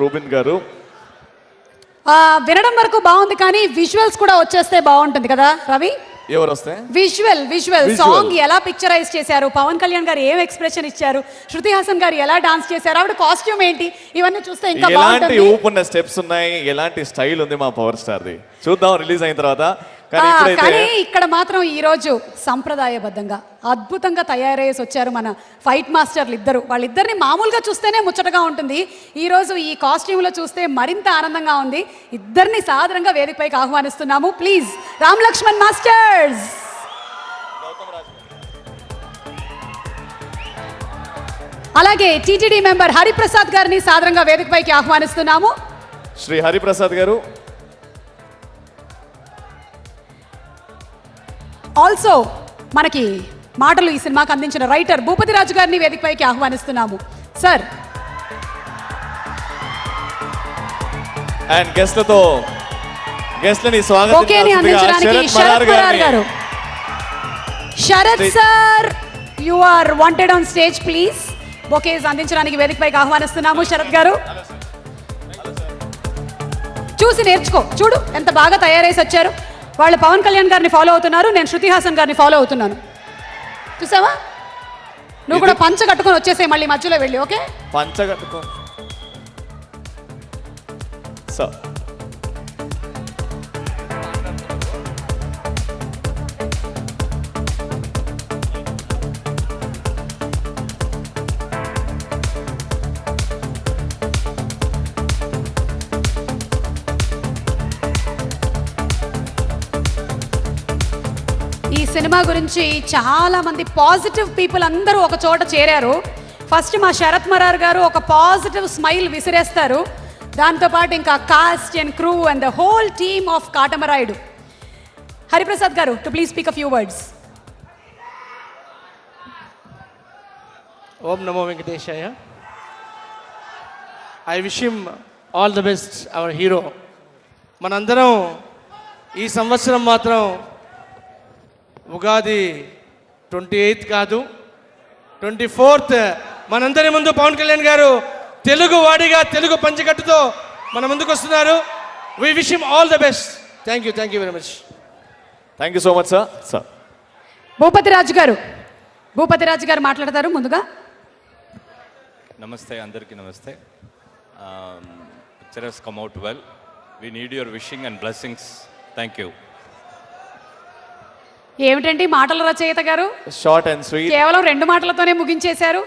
Rubin గారు వినడం వరకు బాగుంది కానీ విజువల్స్ కూడా వచ్చేస్తే బాగుంటుంది కదా రవి. ఎవరు వస్తే విజువల్ సాంగ్ ఎలా పిక్చరైజ్ చేశారు, పవన్ కళ్యాణ్ గారు ఏం ఎక్స్ప్రెషన్ ఇచ్చారు, శృతి హాసన్ గారు ఎలా డాన్స్ చేశారు, ఆవిడ కాస్ట్యూమ్ ఏంటి, ఇవన్నీ చూస్తే ఇంకా ఎలాంటి ఊపున్న స్టెప్స్ ఉన్నాయి, ఎలాంటి స్టైల్ ఉంది మా పవర్ స్టార్ ది చూద్దాం రిలీజ్ అయిన తర్వాత. కానీ ఇక్కడ మాత్రం ఈ రోజు సంప్రదాయబద్ధంగా అద్భుతంగా తయారయ్యేసి వచ్చారు మన ఫైట్ మాస్టర్లు ఇద్దరు. వాళ్ళిద్దరిని మామూలుగా చూస్తేనే ముచ్చటగా ఉంటుంది, ఈ రోజు ఈ కాస్ట్యూమ్లో చూస్తే మరింత ఆనందంగా ఉంది. ఇద్దరిని సాదరంగా వేదికపైకి ఆహ్వానిస్తున్నాము. Please Ram Lakshman masters. అలాగే టీటీడీ మెంబర్ హరిప్రసాద్ గారిని సాదరంగా వేదికపైకి ఆహ్వానిస్తున్నాము. శ్రీ హరిప్రసాద్ గారు. ఆల్సో మనకి మాటలు ఈ సినిమాకి అందించిన రైటర్ భూపతి రాజు గారిని వేదికపైకి ఆహ్వానిస్తున్నాము. సార్ అండ్ గెస్ట్లని అందించడానికి శరత్ మరార్ గారు. Sharath sir, you are wanted on stage please. Bouquets అందించడానికి వేదికపైకి ఆహ్వానిస్తున్నాము. శరత్ గారు చూసి నేర్చుకో, చూడు ఎంత బాగా తయారేసి వచ్చారు. వాళ్ళు పవన్ కళ్యాణ్ గారిని ఫాలో అవుతున్నారు, నేను శృతి హాసన్ గారిని ఫాలో అవుతున్నాను. చూసావా, నువ్వు కూడా పంచ కట్టుకొని వచ్చేసే మళ్ళీ మధ్యలో వెళ్ళి. ఓకే, పంచ కట్టుకో. ఈ సినిమా గురించి చాలా మంది పాజిటివ్ పీపుల్ అందరూ ఒక చోట చేరారు. ఫస్ట్ మా శరత్ మరార్ గారు ఒక పాజిటివ్ స్మైల్ విసిరేస్తారు, దాంతోపాటు ఇంకా cast and crew and the whole team of Katamarayudu. Hariprasad గారు to please speak a few words. ఓం నమో వెంకటేశాయ. I wish him all the best, our hero. మనందరం ఈ సంవత్సరం మాత్రం ఉగాది 28th కాదు 24th మనందరి ముందు పవన్ కళ్యాణ్ గారు తెలుగు వాడిగా తెలుగు పంచకట్టుతో మన ముందుకు వస్తున్నారు. We wish him all the best. Thank you very much. Thank you so much sir. Bhupathi Raju గారు మాట్లాడతారు ముందుగా. నమస్తే, అందరికీ నమస్తే. Picture has come out well. We need your wishing and blessings. Thank you. ఏమిటండి మాటల రచయిత గారు, షార్ట్ అండ్ స్వీట్, కేవలం 2 మాటలతోనే ముగించేశారు.